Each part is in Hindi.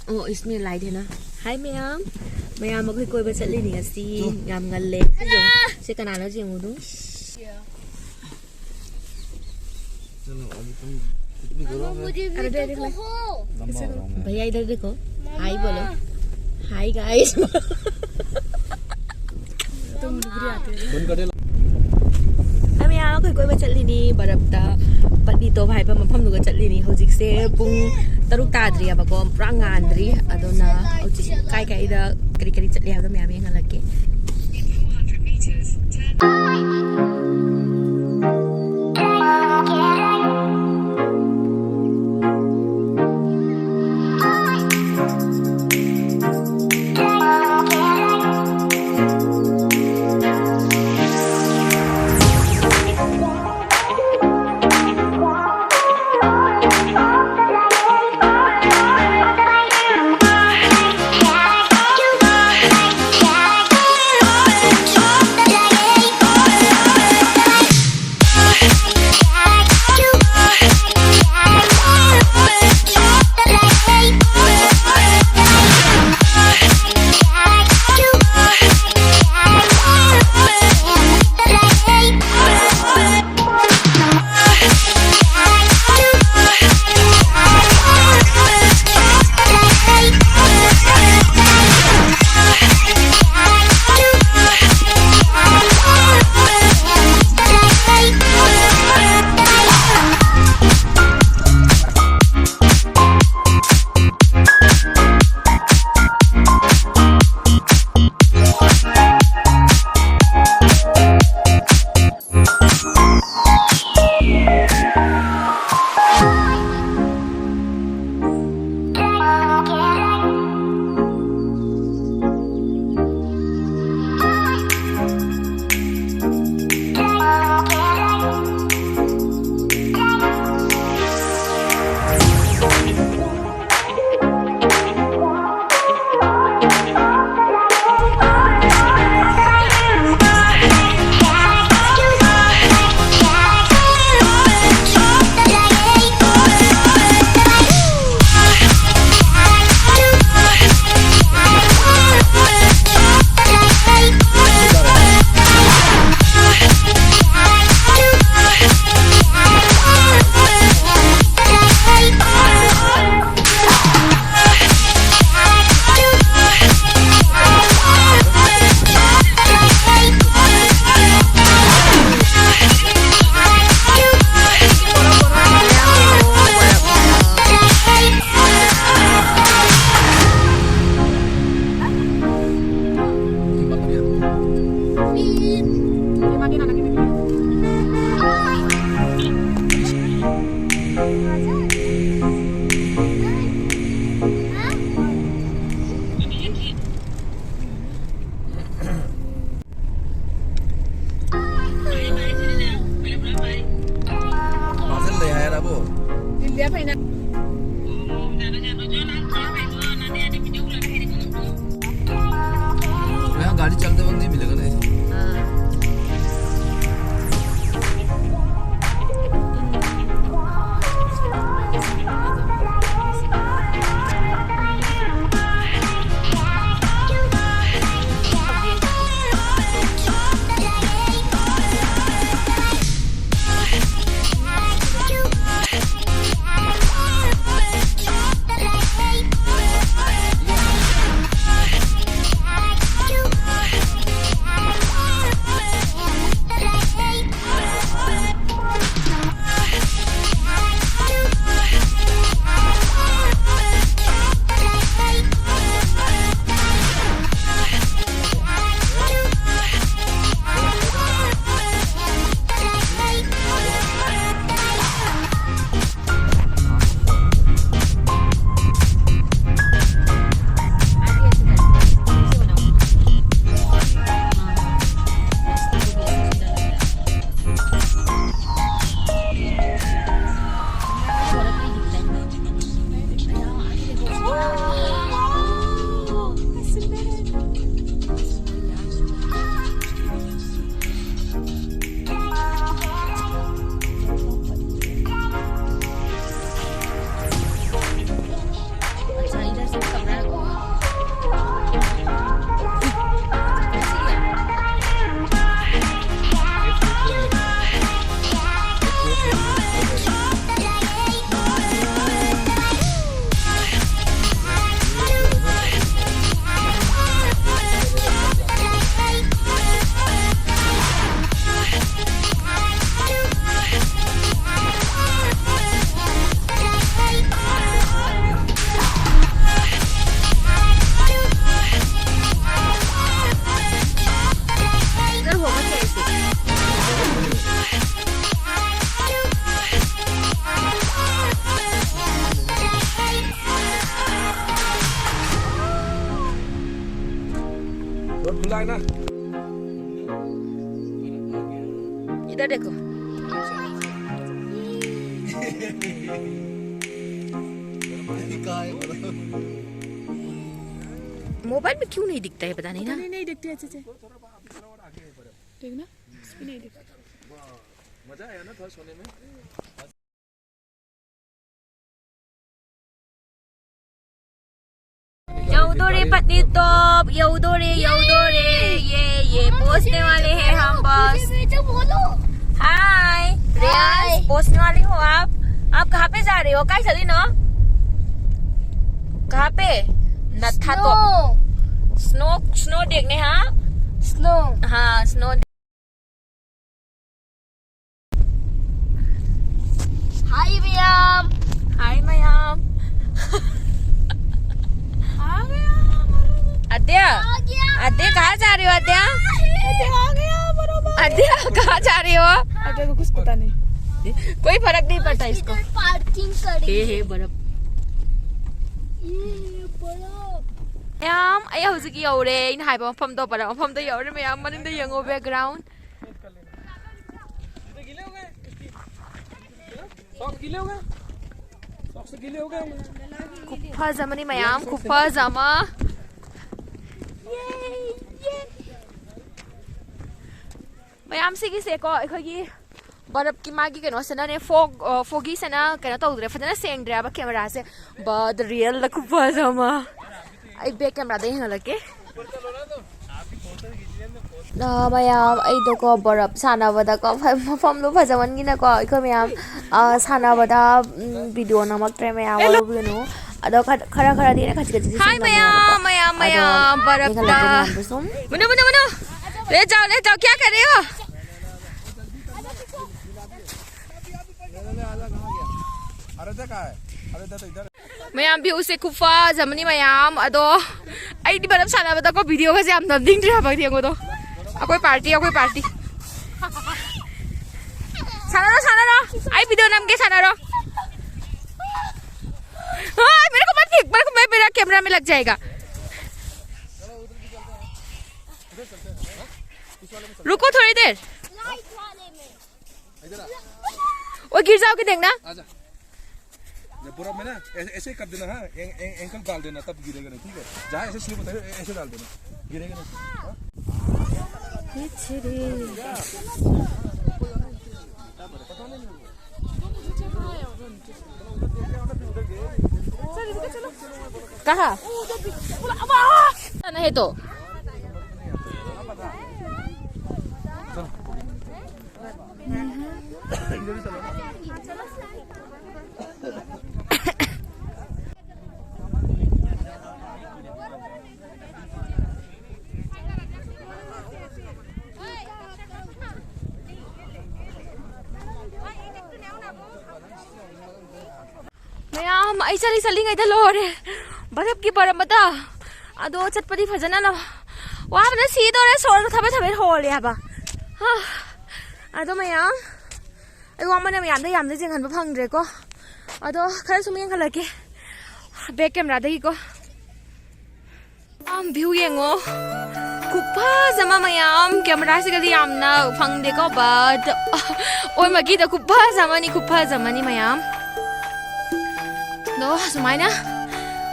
Oh, isme light hai na. Hi Mayam. Mayam akhoi koi ba chatli ni ngasi ngam ngalle. Se kana na jeng udu. अरे दे देखो भैया इधर देखो हाय बोलो हाय गाइस तुम डुगरी आते हो अब यहाँ कोई चलनी नहीं बर्फ ता पत्नी तो भाई पर मफम दुगा चलनी नहीं होजिक से पुंग तरुक ताद्री अब को प्रांग आंद्री अदोना होजिक काय काय इधर करी करी चलनी है तो मैं यहाँ लगे खुला है ना इधर देखो मोबाइल में क्यों नहीं दिखता है पता नहीं ना नहीं दिखती अच्छे से देखना इसमें नहीं दिखता मजा आया ना थोड़ा सोने में यौदोरे पत्नी टॉप यौदोरे ये पोसने वाले हैं हम बस हाय रियाज पोसने वाली हो आप कहाँ पे जा रहे हो कहाँ चली ना कहाँ पे नथा तो स्नो देखने हाँ स्नो हाय मयाम हाय मयाम आ गया आद्या आद्या कहाँ जा रही हो आद्या आ गया बराबर आद्या कहाँ जा रही हो अरे को कुछ पता नहीं कोई फर्क नहीं पड़ता इसको पार्किंग हे बर्फ ꯃꯌꯥꯝ ꯑꯩ ꯍꯧꯖꯤꯛ ꯌꯧꯔꯦ ꯑꯩꯅ ꯍꯥꯏꯕ ꯃꯐꯝꯗꯣ ꯕꯔꯞ ꯃꯐꯝꯗ ꯌꯧꯔꯦ ꯃꯌꯥꯝ ꯃꯅꯤꯡꯗ ꯌꯦꯡꯉꯣ ꯕꯦꯛꯒ꯭ꯔꯥꯎꯟ ꯈꯨꯐꯖ ꯑꯃꯅꯤ ꯃꯌꯥꯝ ꯈꯨꯐꯖ ꯑꯃ ꯃꯌꯥꯝ ꯁꯤꯒꯤꯁꯦꯀꯣ ꯑꯩꯈꯣꯏꯒꯤ बर्फ की मागी कनो सना फोगी सना कनो तौद्रे फजना सेंग्रे कैमरा से बद रियल लकुफजमा आई बैक कैमरा दे हंगलके मयाम को बर्फ सानाबदा को मफम लो फजमनगिना को इको मयाम सानाबदा वीडियो नमक्त्रे मयाम वरुबनु अदो खरा खरा दिने खच खच हाय मयाम बर्फ दा मनो ले जाओ क्या कर रहे हो मैम भी उसे खुफा जमनी मैम अदो आई दी बरफ साना बता को वीडियो का से हम नदिंग रे भाग दियो तो कोई पार्टी साना रो आई वीडियो नाम के साना रो हां मेरे को मत देख मेरा कैमरा में लग जाएगा रुको थोड़ी देर वो गिर जाओगे देखना पूरा में ना ऐसे कर देना हाँ एंकल डाल देना तब गिरेगा नहीं ठीक है जहाँ ऐसे स्लिप होता है ऐसे डाल देना गिरेगा नहीं कहाँ है तो मैम आई चली लोरे बर्फ की बर्फ बता अदो चटपटी फजना ना वहाँ पर सीधो रे सोर थबे होले हबा हाँ अदो मैम आई वहाँ मने मैम दे जेंगन फंग्रे को अदो खरा सुम येंगलके बैक कैमरा दे को व्यू येंगो खुफजमा मैम कैमरा से गदी यामना फंगदे को बट ओय मगी द खुफजमनी मैम नो सुमाइना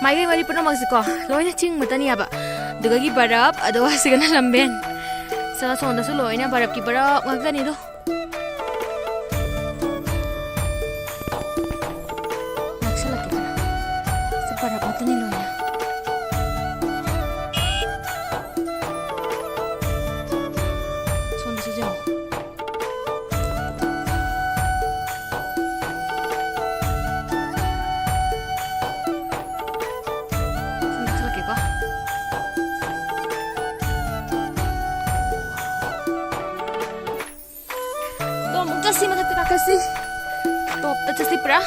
माइगे मरी पुना मक्सिको लोइना चिंग मतनी अब दुगगी बरफ अदो सिगना लंबेन सा सोंदसु लोइना बरफ की बरफ ngakani do naksalaki kana sa bरफ matani loina सोंदसु जाओ kasi top ta chasi pra